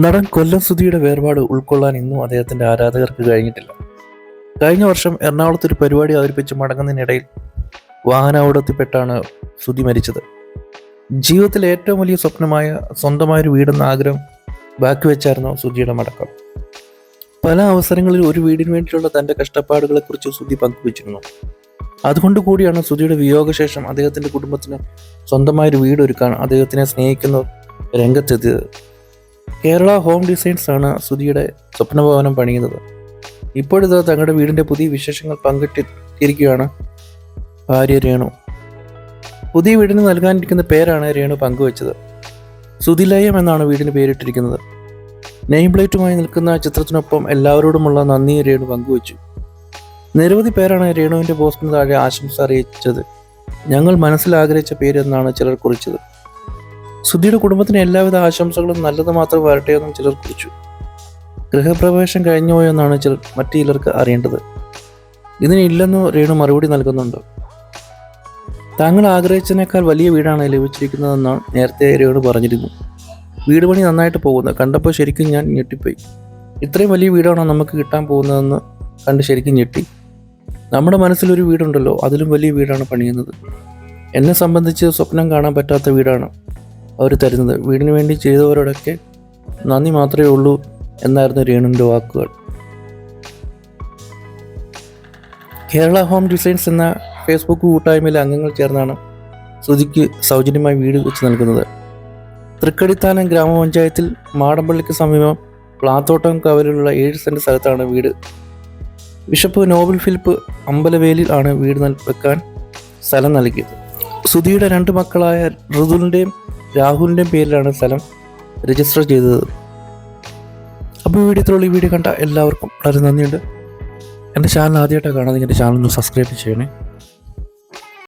നടൻ കൊല്ലം സുധിയുടെ വേർപാട് ഉൾക്കൊള്ളാൻ ഇന്നും അദ്ദേഹത്തിന്റെ ആരാധകർക്ക് കഴിഞ്ഞിട്ടില്ല. കഴിഞ്ഞ വർഷം എറണാകുളത്ത് ഒരു പരിപാടി അവതരിപ്പിച്ച് മടങ്ങുന്നതിനിടയിൽ വാഹനാപകടത്തിൽപ്പെട്ടാണ് സുധി മരിച്ചത്. ജീവിതത്തിലെ ഏറ്റവും വലിയ സ്വപ്നമായ സ്വന്തമായൊരു വീടെന്ന ആഗ്രഹം ബാക്കി വെച്ചായിരുന്നു സുധിയുടെ മടക്കം. പല അവസരങ്ങളിൽ ഒരു വീടിന് വേണ്ടിയുള്ള തന്റെ കഷ്ടപ്പാടുകളെക്കുറിച്ച് സുധി പങ്കുവച്ചിരുന്നു. അതുകൊണ്ട് കൂടിയാണ് സുധിയുടെ വിയോഗശേഷം അദ്ദേഹത്തിന്റെ കുടുംബത്തിന് സ്വന്തമായൊരു വീട് ഒരുക്കാൻ അദ്ദേഹത്തിനെ സ്നേഹിക്കുന്നവർ രംഗത്തെത്തിയത്. കേരള ഹോം ഡിസൈൻസ് ആണ് സുധിയുടെ സ്വപ്നഭവനം പണിയുന്നത്. ഇപ്പോഴിത് തങ്ങളുടെ വീടിന്റെ പുതിയ വിശേഷങ്ങൾ പങ്കിട്ടിരിക്കുകയാണ് ഭാര്യ രേണു. പുതിയ വീടിന് നൽകാനിരിക്കുന്ന പേരാണ് രേണു പങ്കുവച്ചത്. സുധിലയം എന്നാണ് വീടിന് പേരിട്ടിരിക്കുന്നത്. നെയിം പ്ലേറ്റുമായി നിൽക്കുന്ന ചിത്രത്തിനൊപ്പം എല്ലാവരോടുമുള്ള നന്ദി രേണു പങ്കുവച്ചു. നിരവധി പേരാണ് രേണുവിന്റെ പോസ്റ്റിന് താഴെ ആശംസ അറിയിച്ചത്. ഞങ്ങൾ മനസ്സിൽ ആഗ്രഹിച്ച പേര് എന്നാണ് ചിലർ കുറിച്ചത്. സുധിയുടെ കുടുംബത്തിന് എല്ലാവിധ ആശംസകളും നല്ലത് മാത്രം വരട്ടെ എന്നും ചിലർ കുറിച്ചു. ഗൃഹപ്രവേശം കഴിഞ്ഞുപോയെന്നാണ് മറ്റു ചിലർക്ക് അറിയേണ്ടത്. ഇതിനില്ലെന്ന് രേണു മറുപടി നൽകുന്നുണ്ട്. താങ്കൾ ആഗ്രഹിച്ചതിനേക്കാൾ വലിയ വീടാണ് ലഭിച്ചിരിക്കുന്നതെന്നാണ് നേരത്തെ രേണു പറഞ്ഞിരുന്നു. വീട് പണി നന്നായിട്ട് പോകുന്നത് കണ്ടപ്പോൾ ശരിക്കും ഞാൻ ഞെട്ടിപ്പോയി. ഇത്രയും വലിയ വീടാണോ നമുക്ക് കിട്ടാൻ പോകുന്നതെന്ന് കണ്ട് ശരിക്കും ഞെട്ടി. നമ്മുടെ മനസ്സിലൊരു വീടുണ്ടല്ലോ, അതിലും വലിയ വീടാണ് പണിയുന്നത്. എന്നെ സംബന്ധിച്ച് സ്വപ്നം കാണാൻ പറ്റാത്ത വീടാണ് അവർ തരുന്നത്. വീടിന് വേണ്ടി ചെയ്തവരോടൊക്കെ നന്ദി മാത്രമേ ഉള്ളൂ എന്നായിരുന്നു രേണുവിൻ്റെ വാക്കുകൾ. കേരള ഹോം ഡിസൈൻസ് എന്ന ഫേസ്ബുക്ക് കൂട്ടായ്മയിലെ അംഗങ്ങൾ ചേർന്നാണ് സുധിക്ക് സൗജന്യമായി വീട് വെച്ച് നൽകുന്നത്. തൃക്കടിത്താനം ഗ്രാമപഞ്ചായത്തിൽ മാടമ്പള്ളിക്ക് സമീപം പ്ലാത്തോട്ടം കവലിലുള്ള 7 സെന്റ് സ്ഥലത്താണ് വീട്. ബിഷപ്പ് നോബൽ ഫിലിപ്പ് അമ്പലവേലിൽ ആണ് വീട് വെക്കാൻ സ്ഥലം നൽകിയത്. സുധിയുടെ 2 മക്കളായ ഋതുലിൻ്റെയും രാഹുലിൻ്റെയും പേരിലാണ് സ്ഥലം രജിസ്റ്റർ ചെയ്തത്. അപ്പോൾ ഈ വീഡിയോ കണ്ട എല്ലാവർക്കും വളരെ നന്ദിയുണ്ട്. എൻ്റെ ചാനൽ ആദ്യമായിട്ടാണ് കാണുന്നത്. എൻ്റെ ചാനൽ ഒന്ന് സബ്സ്ക്രൈബ് ചെയ്യണേ.